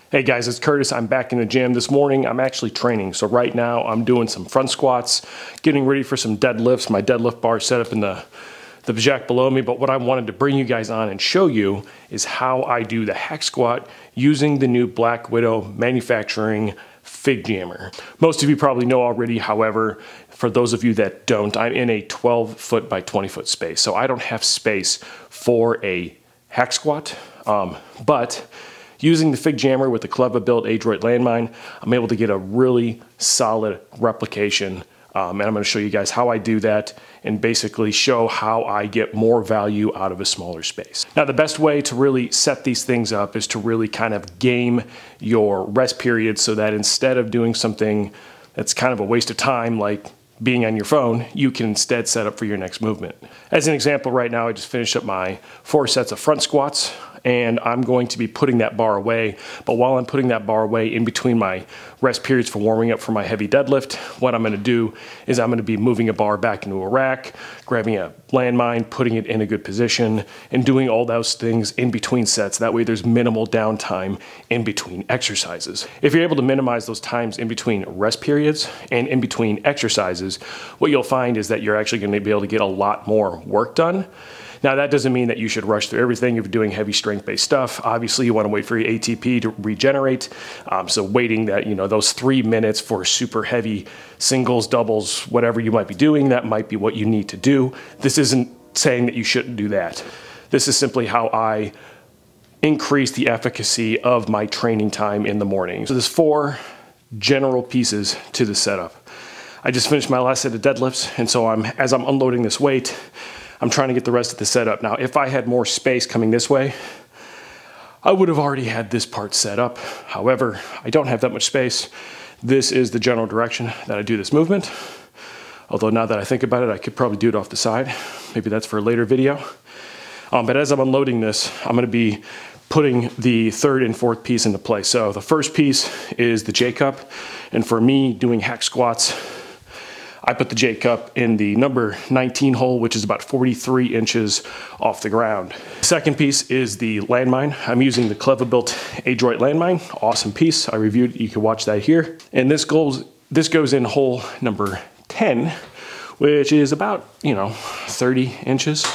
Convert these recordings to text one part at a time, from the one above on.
Hey guys, it's Curtis. I'm back in the gym. This morning I'm actually training. So right now I'm doing some front squats, getting ready for some deadlifts. My deadlift bar is set up in the jack below me, but what I wanted to bring you guys on and show you is how I do the hack squat using the new Black Widow manufacturing Figjammer. Most of you probably know already, however, for those of you that don't, I'm in a 12 foot by 20 foot space. So I don't have space for a hack squat, but using the Figjammer with the clever-built Adroit Landmine, I'm able to get a really solid replication. And I'm going to show you guys how I do that and basically show how I get more value out of a smaller space. Now, the best way to really set these things up is to really kind of game your rest period so that instead of doing something that's kind of a waste of time, like being on your phone, you can instead set up for your next movement. As an example, right now I just finished up my 4 sets of front squats, and I'm going to be putting that bar away. But while I'm putting that bar away in between my rest periods for warming up for my heavy deadlift, what I'm gonna do is I'm gonna be moving a bar back into a rack, grabbing a landmine, putting it in a good position, and doing all those things in between sets. That way there's minimal downtime in between exercises. If you're able to minimize those times in between rest periods and in between exercises, what you'll find is that you're actually gonna be able to get a lot more work done. Now, that doesn't mean that you should rush through everything if you're doing heavy strength-based stuff. Obviously, you want to wait for your ATP to regenerate. So waiting that, those 3 minutes for super heavy singles, doubles, whatever you might be doing, that might be what you need to do. This isn't saying that you shouldn't do that. This is simply how I increase the efficacy of my training time in the morning. So there's 4 general pieces to the setup. I just finished my last set of deadlifts, and so as I'm unloading this weight, I'm trying to get the rest of the setup. Now, if I had more space coming this way, I would have already had this part set up. However, I don't have that much space. This is the general direction that I do this movement. Although now that I think about it, I could probably do it off the side. Maybe that's for a later video. But as I'm unloading this, I'm gonna be putting the 3rd and 4th piece into place. So the first piece is the J-cup. And for me, doing hack squats, I put the J-cup in the number 19 hole, which is about 43 inches off the ground. Second piece is the landmine. I'm using the clever-built Adroit Landmine. Awesome piece. I reviewed it. You can watch that here. And this goes in hole number 10, which is about, 30 inches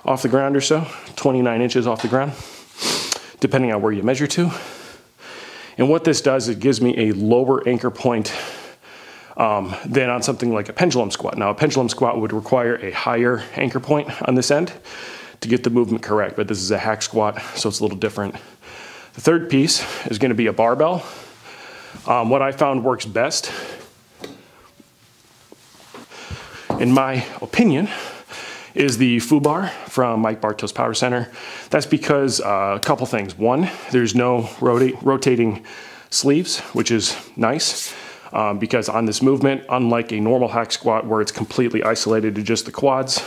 off the ground or so, 29 inches off the ground, depending on where you measure to. And what this does, it gives me a lower anchor point than on something like a pendulum squat. Now, a pendulum squat would require a higher anchor point on this end to get the movement correct, but this is a hack squat, so it's a little different. The 3rd piece is going to be a barbell. What I found works best, in my opinion, is the Foo Bar from Mike Bartow's Power Center. That's because a couple things. One, there's no rotating sleeves, which is nice. Because on this movement, unlike a normal hack squat where it's completely isolated to just the quads,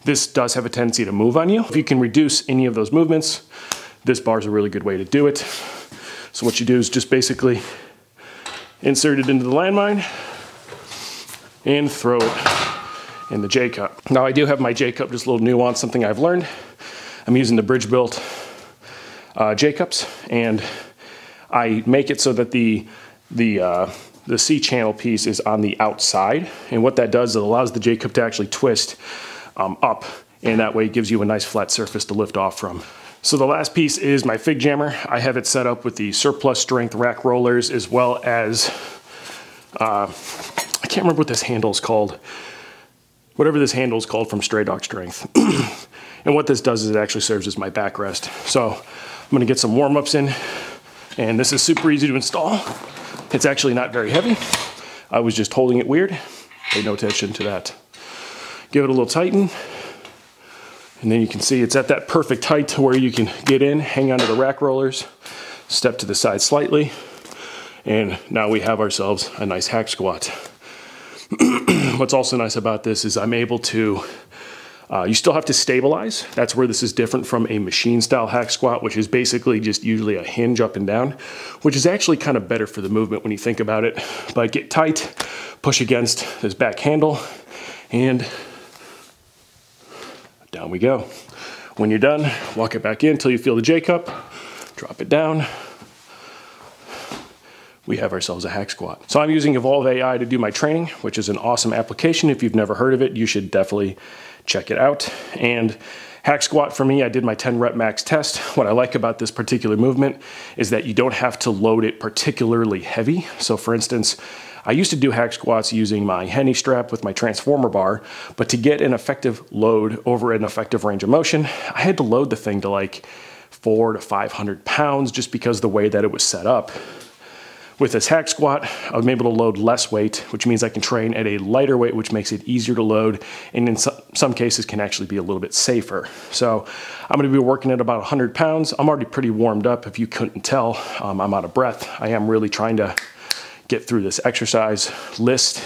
this does have a tendency to move on you. If you can reduce any of those movements, this bar is a really good way to do it. So what you do is just basically insert it into the landmine and throw it in the J-cup. Now, I do have my J-cup, just a little nuance, something I've learned. I'm using the bridge-built J-cups, and I make it so that the C-channel piece is on the outside, and what that does is it allows the J-cup to actually twist up, and that way it gives you a nice flat surface to lift off from. So the last piece is my Figjammer. I have it set up with the surplus strength rack rollers, as well as I can't remember what this handle is called. Whatever this handle is called from Stray Dog Strength. And what this does is it actually serves as my backrest. So I'm gonna get some warm-ups in, and this is super easy to install. It's actually not very heavy. I was just holding it weird. Pay no attention to that. Give it a little tighten, and then you can see it's at that perfect height to where you can get in, hang onto the rack rollers, step to the side slightly, and now we have ourselves a nice hack squat. What's also nice about this is I'm able to, you still have to stabilize. That's where this is different from a machine style hack squat, which is basically just usually a hinge up and down, which is actually kind of better for the movement when you think about it. But get tight, push against this back handle, and down we go. When you're done, walk it back in until you feel the J-cup, drop it down, we have ourselves a hack squat. So I'm using Evolve AI to do my training, which is an awesome application. If you've never heard of it, you should definitely check it out. And hack squat for me, I did my 10 rep max test. What I like about this particular movement is that you don't have to load it particularly heavy. So for instance, I used to do hack squats using my Henny strap with my transformer bar, but to get an effective load over an effective range of motion, I had to load the thing to like 400 to 500 pounds just because the way that it was set up. With this hack squat, I'm able to load less weight, which means I can train at a lighter weight, which makes it easier to load, and in some cases can actually be a little bit safer. So I'm gonna be working at about 100 pounds. I'm already pretty warmed up. If you couldn't tell, I'm out of breath. I am really trying to get through this exercise list.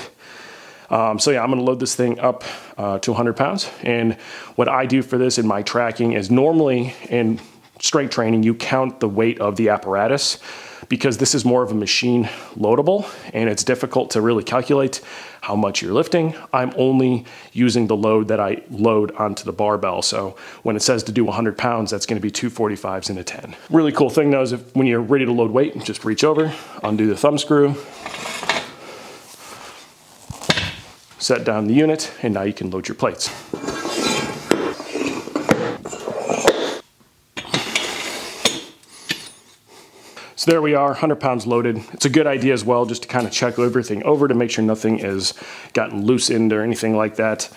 So yeah, I'm gonna load this thing up to 100 pounds. And what I do for this in my tracking is normally in strength training, you count the weight of the apparatus because this is more of a machine loadable and it's difficult to really calculate how much you're lifting. I'm only using the load that I load onto the barbell. So when it says to do 100 pounds, that's gonna be 2 45s and a 10. Really cool thing though is when you're ready to load weight, just reach over, undo the thumb screw, set down the unit, and now you can load your plates. So there we are, 100 pounds loaded. It's a good idea as well just to kind of check everything over to make sure nothing is gotten loosened or anything like that.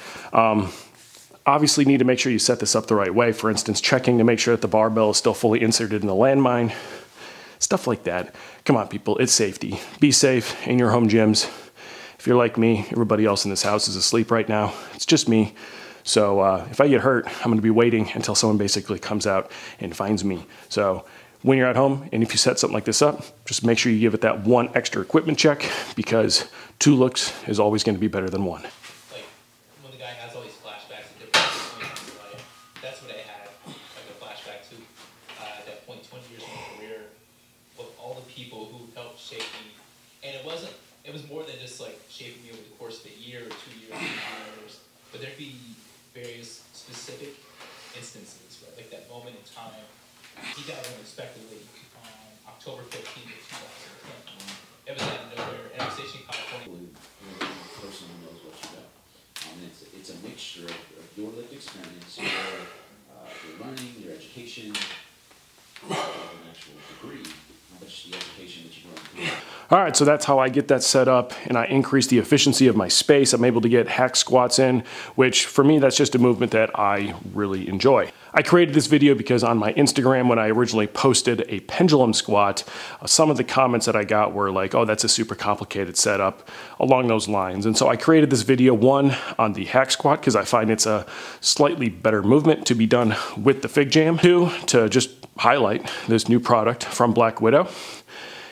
Obviously need to make sure you set this up the right way. For instance, checking to make sure that the barbell is still fully inserted in the landmine. Stuff like that. Come on people, it's safety. Be safe in your home gyms. If you're like me, everybody else in this house is asleep right now. It's just me. So if I get hurt, I'm gonna be waiting until someone basically comes out and finds me. So when you're at home and if you set something like this up, just make sure you give it that one extra equipment check because 2 looks is always going to be better than 1. Like when the guy has all these flashbacks at different points in his life, that's what I had, like a flashback to at that point 20 years in my career with all the people who helped shape me. And it was more than just like shaping me over the course of a year or 2 years or 3 years, but there'd be various specific instances, right? Like that moment in time. He died unexpectedly on October 15th of 2010. It was out of nowhere, and I was stationed in California. The person who knows what you know. It's a mixture of your lived experience, your learning, your education, an actual degree, how much the education that you learned. All right, so that's how I get that set up and I increase the efficiency of my space. I'm able to get hack squats in, which for me, that's just a movement that I really enjoy. I created this video because on my Instagram, when I originally posted a pendulum squat, some of the comments that I got were like, oh, that's a super complicated setup along those lines. And so I created this video, one on the hack squat, because I find it's a slightly better movement to be done with the Figjammer. 2, to just highlight this new product from Black Widow.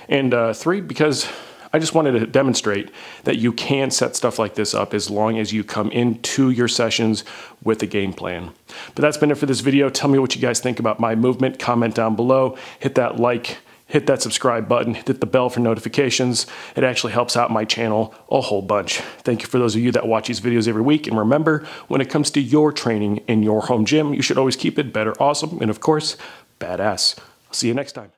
And 3, because I just wanted to demonstrate that you can set stuff like this up as long as you come into your sessions with a game plan. But that's been it for this video. Tell me what you guys think about my movement. Comment down below. Hit that like, hit that subscribe button, hit the bell for notifications. It actually helps out my channel a whole bunch. Thank you for those of you that watch these videos every week. And remember, when it comes to your training in your home gym, you should always keep it better, awesome, and of course, badass. I'll see you next time.